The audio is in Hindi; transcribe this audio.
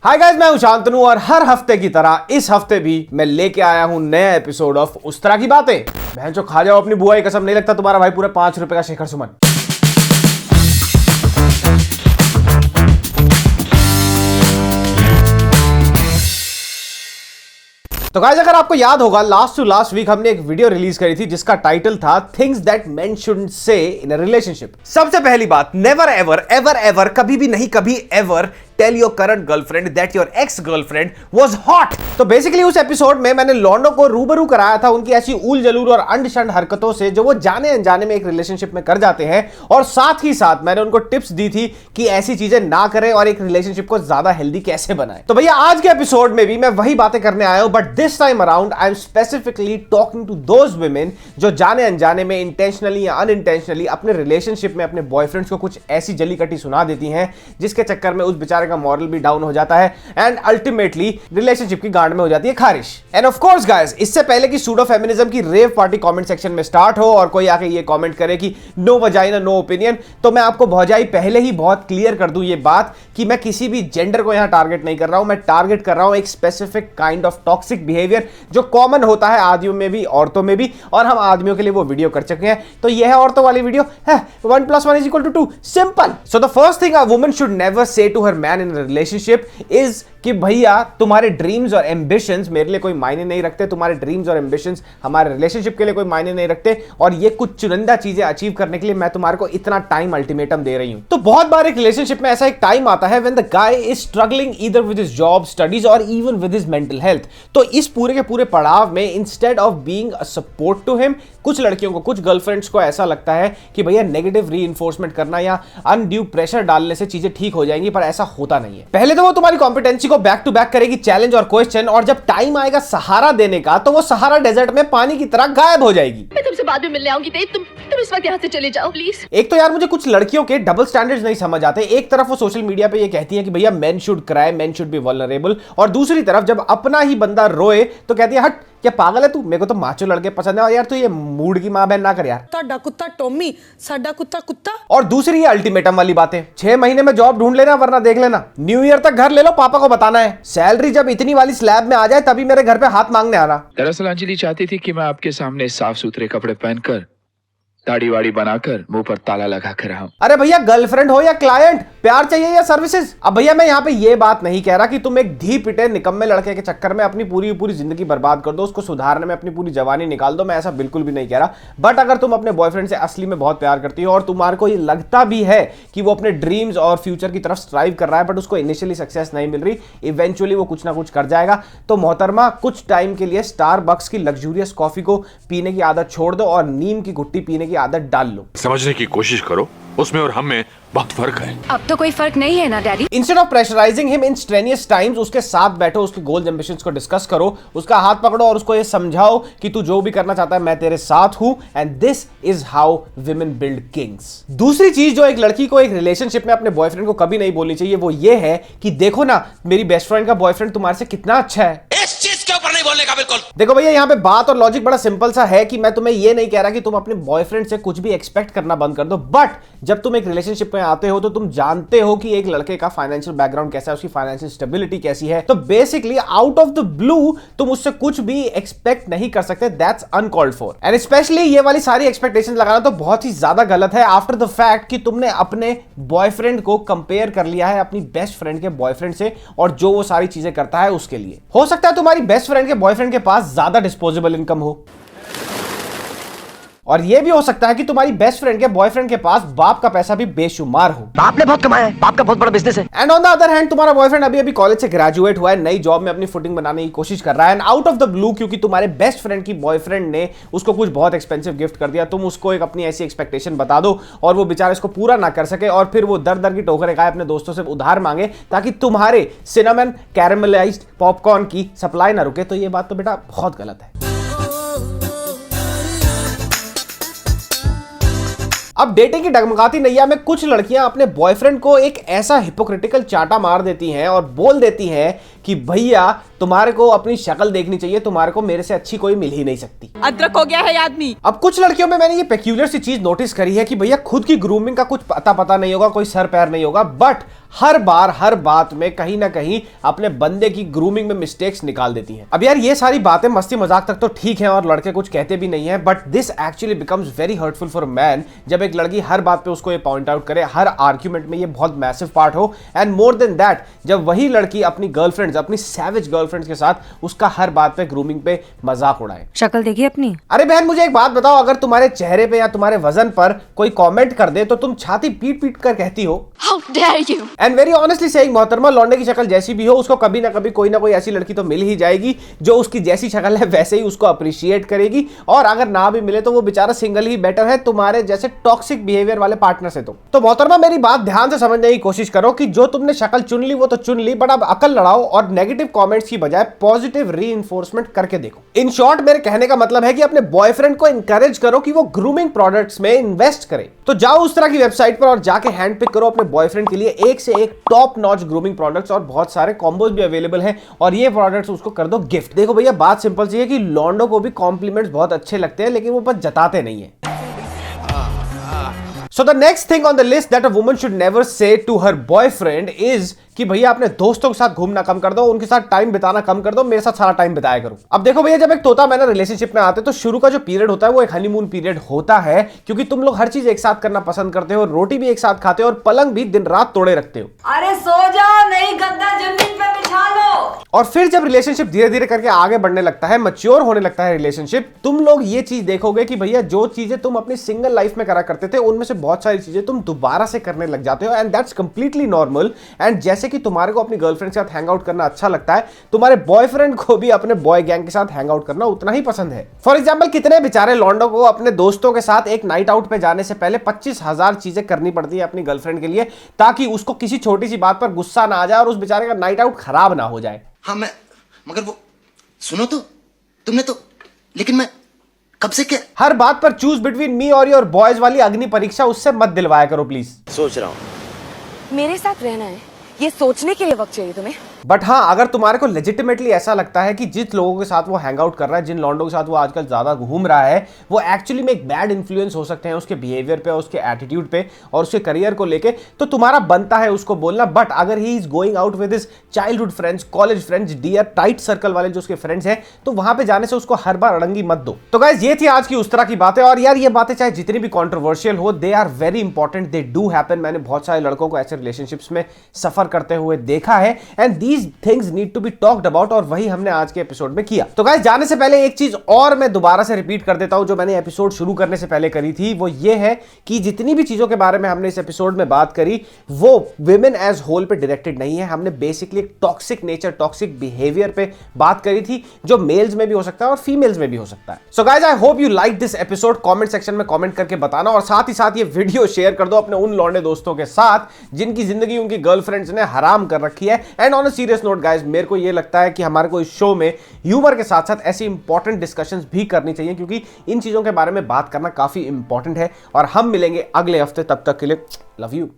हाय गाइस, मैं हूं शांतनु और हर हफ्ते की तरह इस हफ्ते भी मैं लेके आया हूं नया एपिसोड ऑफ उस तरह की बातें। बहन जो खा जाओ अपनी बुआ की कसम, नहीं लगता तुम्हारा भाई पूरे 5 रुपए का शेखर सुमन। तो गाइस, अगर आपको याद होगा लास्ट टू लास्ट वीक हमने एक वीडियो रिलीज करी थी जिसका टाइटल था थिंग्स दैट मेन शुडंट से इन अ रिलेशनशिप। सबसे पहली बात, नेवर एवर एवर एवर, कभी भी नहीं, कभी ever tell your current girlfriend that your ex girlfriend was hot. तो बेसिकली उस एपिसोड में मैंने लॉन्डो को रूबरू कराया था उनकी ऐसी ऊल जलूल और अंडशंड हरकतों से जो वो जाने अनजाने में एक रिलेशनशिप में कर जाते हैं, और साथ ही साथ मैंने उनको टिप्स दी थी कि ऐसी चीजें ना करें और एक रिलेशनशिप को ज्यादा हेल्दी कैसे बनाएं। तो भैया आज के एपिसोड में भी मैं वही बातें करने आया हूं, but this time around I am specifically talking to those women जो जाने अनजाने में इंटेंशनली या अनइंटेंशनली अपने रिलेशनशिप में अपने बॉयफ्रेंड्स को कुछ ऐसी जली कटी सुना देती हैं जिसके चक्कर में उस बेचारे का मॉरल भी डाउन हो जाता है एंड अल्टीमेटली रिलेशनशिप की गांड में हो जाती है खारिश। एंड ऑफ कोर्स गाइस, इससे पहले कि सूडो फेमिनिज्म की रेव पार्टी कमेंट सेक्शन में स्टार्ट हो और कोई आके ये कमेंट करे कि नो वजाइना नो ओपिनियन, तो मैं आपको भौजाई पहले ही बहुत क्लियर कर दूं ये बात कि मैं किसी भी जेंडर को यहां टारगेट नहीं कर रहा हूं। मैं टारगेट कर रहा हूं एक specific kind of toxic behaviour जो कॉमन होता है आदमियों में भी औरतों में भी, और हम आदमियों के लिए वो वीडियो कर चुके हैं। तो यह है औरतों वाली वीडियो है 1 + 1 = 2, simple. So the first thing a woman should never say to her man in relationship is कि भैया तुम्हारे ड्रीम्स और एम्बिशंस मेरे लिए कोई मायने नहीं रखते, तुम्हारे ड्रीम्स और एम्बिशंस हमारे रिलेशनशिप के लिए कोई मायने नहीं रखते, और ये कुछ चुनिंदा चीजें अचीव करने के लिए मैं तुम्हारे को इतना टाइम अल्टीमेटम दे रही हूं। तो बहुत बार एक रिलेशनशिप में ऐसा एक टाइम आता है when the guy is struggling either with his job, studies or even with his mental health. तो इस पूरे के पूरे पड़ाव में instead of being a support to him, कुछ लड़कियों को, कुछ गर्लफ्रेंड्स को ऐसा लगता है कि भैया नेगेटिव रीइंफोर्समेंट करना या अनड्यू प्रेशर डालने से चीजें ठीक हो जाएंगी, पर ऐसा होता नहीं है। पहले तो वो तुम्हारी कॉम्पिटेंसी को बैक टू बैक करेगी चैलेंज और क्वेश्चन, और जब टाइम आएगा सहारा देने का तो वो सहारा डेजर्ट में पानी की तरह गायब हो जाएगी। मैं तुमसे बाद में मिलने आऊंगी, तुम इस वक्त यहाँ से चले जाओ प्लीज। एक तो यार मुझे कुछ लड़कियों के डबल स्टैंडर्ड्स नहीं समझ आते। एक तरफ वो सोशल मीडिया पे ये कहती है कि भैया main should cry, main should be vulnerable, और दूसरी तरफ जब अपना ही बंदा रोए तो कहती है हट, क्या पागल है तू, मेरे को तो माचो लड़के पसंद है, और यार तू ये मूड की मां बहन ना कर यार। ਤੁਹਾਡਾ ਕੁੱਤਾ टॉमी, साडा कुत्ता कुत्ता। और दूसरी ये अल्टीमेटम वाली बातें, 6 महीने में जॉब ढूंढ लेना वरना देख लेना, न्यू ईयर तक घर ले लो, पापा को बताना है, सैलरी जब इतनी वाली स्लैब में आ जाए तभी मेरे घर पे हाथ मांगने आना। दरअसल अंजलि चाहती थी कि मैं आपके सामने साफ सुथरे कपड़े पहनकर, दाढ़ी वाड़ी बनाकर, मुंह पर ताला लगा कर आऊं। अरे भैया, गर्लफ्रेंड हो या क्लाइंट, प्यार चाहिए या सर्विसेज? अब भैया मैं यहाँ पे ये बात नहीं कह रहा कि तुम एक धी पिटे निकम्मे लड़के के चक्कर में अपनी पूरी जिंदगी बर्बाद कर दो, उसको सुधारने में अपनी पूरी जवानी निकाल दो, मैं ऐसा बिल्कुल भी नहीं कह रहा। बट अगर तुम अपने बॉयफ्रेंड से असली में बहुत प्यार करती हो और तुम्हारे को ये लगता भी है कि वो अपने ड्रीम्स और फ्यूचर की तरफ स्ट्राइव कर रहा है, बट उसको इनिशियली सक्सेस नहीं मिल रही, इवेंचुअली वो कुछ ना कुछ कर जाएगा, तो मोहतरमा कुछ टाइम के लिए स्टारबक्स की लग्जूरियस कॉफी को पीने की आदत छोड़ दो और नीम की घुट्टी पीने की आदत डाल लो। समझने की कोशिश करो, उसमें और हम में बहुत फर्क है। अब तो कोई फर्क नहीं है ना daddy. Instead of pressurising him in strenuous times, उसके साथ बैठो, उसके गोल्स एम्बिशंस को डिस्कस करो, उसका हाथ पकड़ो और उसको ये समझाओ कि तू जो भी करना चाहता है मैं तेरे साथ हूं, and this is how women build Kings. दूसरी चीज जो एक लड़की को एक रिलेशनशिप में अपने बॉयफ्रेंड को कभी नहीं बोलनी चाहिए वो ये है कि देखो ना, मेरी बेस्ट फ्रेंड का बॉयफ्रेंड तुम्हारे से कितना अच्छा है। इस चीज के ऊपर नहीं बोलने का बिल्कुल। देखो भैया, यहाँ पे बात और लॉजिक बड़ा सिंपल सा है कि मैं तुम्हें ये नहीं कह रहा कि तुम अपने बॉयफ्रेंड से कुछ भी एक्सपेक्ट करना बंद कर दो, बट जब तुम एक रिलेशनशिप में आते हो तो तुम जानते हो कि एक लड़के का फाइनेंशियल बैकग्राउंड कैसा है, उसकी फाइनेंशियल स्टेबिलिटी कैसी है। तो basically out of the blue तुम उससे कुछ भी एक्सपेक्ट नहीं कर सकते, that's uncalled for. And specially ये वाली सारी एक्सपेक्टेशंस लगाना तो बहुत ही ज्यादा गलत है आफ्टर द फैक्ट कि तुमने अपने बॉयफ्रेंड को कंपेयर कर लिया है अपनी बेस्ट फ्रेंड के बॉयफ्रेंड से, और जो वो सारी चीजें करता है उसके लिए। हो सकता है तुम्हारी बेस्ट फ्रेंड के बॉयफ्रेंड के पास ज्यादा डिस्पोजेबल इनकम हो, और यह भी हो सकता है कि तुम्हारी बेस्ट फ्रेंड के बॉयफ्रेंड के पास बाप का पैसा भी बेशुमार हो, बाप ने बहुत कमाया है, बाप का बहुत बड़ा बिजनेस है। And on the other hand तुम्हारा बॉयफ्रेंड अभी अभी कॉलेज से ग्रेजुएट हुआ है, नई जॉब में अपनी फुटिंग बनाने की कोशिश कर रहा है, and out of the blue क्योंकि तुम्हारे बेस्ट फ्रेंड की बॉयफ्रेंड ने उसको कुछ बहुत एक्सपेंसिव गिफ्ट कर दिया, तुम उसको एक अपनी ऐसी एक्सपेक्टेशन बता दो और वो बेचारा इसको पूरा ना कर सके, और फिर वो दर दर की टोकरें खाए, अपने दोस्तों से उधार मांगे ताकि तुम्हारे सिनेमन कैरेमलाइज्ड पॉपकॉर्न की सप्लाई ना रुके, तो ये बात तो बेटा बहुत गलत है। अब डेटिंग की डगमगाती नैया में कुछ लड़कियां अपने बॉयफ्रेंड को एक ऐसा हिपोक्रिटिकल चाटा मार देती हैं और बोल देती हैं कि भैया तुम्हारे को अपनी शक्ल देखनी चाहिए, तुम्हारे को मेरे से अच्छी कोई मिल ही नहीं सकती। अदरक हो गया है आदमी। अब कुछ लड़कियों में मैंने ये पेक्यूलर सी चीज नोटिस करी है कि भैया खुद की ग्रूमिंग का कुछ पता नहीं होगा, कोई सर पैर नहीं होगा, बट हर बार हर बात में कहीं ना कहीं अपने बंदे की ग्रूमिंग में मिस्टेक्स निकाल देती हैं। अब यार ये सारी बातें मस्ती मजाक तक तो ठीक है और लड़के कुछ कहते भी नहीं है, but this actually becomes very hurtful for man जब एक लड़की हर बात पे उसको ये पॉइंट आउट करे, हर आर्ग्यूमेंट में ये बहुत मैसिव पार्ट हो, एंड मोर देन दैट जब वही लड़की अपनी गर्लफ्रेंड्स, अपनी सैवेज गर्लफ्रेंड्स के साथ उसका हर बात पे ग्रूमिंग पे मजाक उड़ाए। शक्ल देखी अपनी? अरे बहन मुझे एक बात बताओ, अगर तुम्हारे चेहरे पे या तुम्हारे वजन पर कोई कमेंट कर दे तो तुम छाती पीट पीट कर कहती हो How dare you? And very honestly saying मोहतरमा, लौंडे की शक्ल जैसी भी हो उसको कभी ना कभी कोई ना कोई ऐसी लड़की तो मिल ही जाएगी जो उसकी जैसी शक्ल है वैसे ही उसको अप्रिशिएट करेगी, और अगर ना भी मिले तो वो बेचारा सिंगल ही बेटर है तुम्हारे जैसे टॉक्सिक बिहेवियर वाले पार्टनर से। तो मोहतरमा मेरी बात ध्यान से समझने की कोशिश करो कि जो तुमने शक्ल चुन ली वो तो चुन ली, बट अब अकल लड़ाओ और नेगेटिव कमेंट्स की बजाय पॉजिटिव रीइंफोर्समेंट करके देखो। इन शॉर्ट मेरे कहने का मतलब है कि अपने बॉयफ्रेंड को इंकरेज करो कि वो ग्रूमिंग प्रोडक्ट्स में इन्वेस्ट करे। तो जाओ उस तरह की वेबसाइट पर और जाके हैंड पिक करो अपने बॉयफ्रेंड के लिए एक से एक टॉप नॉच ग्रूमिंग प्रोडक्ट्स, और बहुत सारे कॉम्बोज भी अवेलेबल हैं, और ये प्रोडक्ट्स उसको कर दो गिफ्ट। देखो भैया बात सिंपल सी है कि लॉन्डो को भी कॉम्प्लीमेंट्स बहुत अच्छे लगते हैं, लेकिन वो बस जताते नहीं है। So the next thing on the list that a woman should never say to her boyfriend is कि भैया अपने दोस्तों के साथ घूमना कम कर दो, उनके साथ टाइम बिताना कम कर दो, मेरे साथ सारा टाइम बिताया करो। अब देखो भैया जब एक तोता मैना रिलेशनशिप में आते तो शुरू का जो पीरियड होता है वो एक हनीमून पीरियड होता है, क्योंकि तुम लोग हर चीज एक साथ करना पसंद करते हो, रोटी भी एक साथ खाते हो और पलंग भी दिन रात तोड़े रखते हो। अरे सो जाओ, नहीं गद्दा जमीन पे बिछा लो। और फिर जब रिलेशनशिप धीरे धीरे करके आगे बढ़ने लगता है, मैच्योर होने लगता है रिलेशनशिप, तुम लोग ये चीज देखोगे कि भैया जो चीजें तुम अपनी सिंगल लाइफ में करा करते थे उनमें से बहुत सारी चीजें तुम दोबारा से करने लग जाते हो, and that's completely normal. And जैसे कि तुम्हारे को अपनी गर्लफ्रेंड के साथ हैंग आउट करना अच्छा लगता है, तुम्हारे बॉयफ्रेंड को भी अपने बॉय गैंग के साथ हैंग आउट करना उतना ही पसंद है। फॉर एग्जांपल कितने बेचारे लॉन्डो को अपने दोस्तों के साथ एक नाइट आउट पे जाने से पहले 25,000 चीजें करनी पड़ती है अपनी गर्लफ्रेंड के लिए, ताकि उसको किसी छोटी सी बात पर गुस्सा ना आ जाए और उस बेचारे का नाइट आउट खराब ना हो जाए। हाँ मगर वो सुनो तो तुमने तो, लेकिन मैं कब से क्या हर बात पर चूज बिटवीन मी और योर बॉयज वाली अग्नि परीक्षा उससे मत दिलवाया करो प्लीज। सोच रहा हूँ। मेरे साथ रहना है, ये सोचने के लिए वक्त चाहिए तुम्हें। बट हाँ, अगर तुम्हारे को लेजिटिमेटली ऐसा लगता है कि जिस लोगों के साथ वो हैंग आउट कर रहा है, जिन लॉन्डो के साथ वो आजकल ज्यादा घूम रहा है, वो एक्चुअली में एक बैड इन्फ्लुएंस हो सकते हैं उसके बिहेवियर पे, उसके एटीट्यूड पे और उसके करियर को लेके, तो तुम्हारा बनता है उसको बोलना। बट अगर he is going out with his childhood friends, college friends, dear tight circle वाले जो उसके फ्रेंड्स हैं, तो वहां पे जाने से उसको हर बार अड़ंगी मत दो। तो गाइस ये थी आज की उस तरह की बातें, और यार ये बातें चाहे जितनी भी कॉन्ट्रोवर्शियल हो, they are very important, they do happen. मैंने बहुत सारे लड़कों को ऐसे रिलेशनशिप्स में सफर करते हुए देखा है, and these things need to be talked about, और वही हमने आज के एपिसोड में किया। तो गाइस जाने से पहले एक चीज और मैं दोबारा से रिपीट कर देता हूं जो मैंने एपिसोड शुरू करने से पहले करी थी, वो ये है कि जितनी भी चीजों के बारे में हमने इस एपिसोड में बात करी वो विमेन एज होल पे डायरेक्टेड नहीं है। हमने बेसिकली एक टॉक्सिक नेचर, टॉक्सिक बिहेवियर पे बात करी थी जो मेल्स में भी हो सकता है और फीमेल्स में भी हो सकता है। So guys I hope you like this episode. Comment section में कमेंट करके बताना, और साथ ही साथ ये वीडियो शेयर कर दो अपने उन लौंडे दोस्तों के साथ जिनकी जिंदगी उनकी गर्लफ्रेंड्स ने हराम कर रखी है। And on a serious note guys, मेरे को ये लगता है कि हमारे को इस शो में ह्यूमर के साथ साथ ऐसी इंपॉर्टेंट डिस्कशंस भी करनी चाहिए, क्योंकि इन चीजों के बारे में बात करना काफी इंपॉर्टेंट है। और हम मिलेंगे अगले हफ्ते, तब तक के लिए लव यू।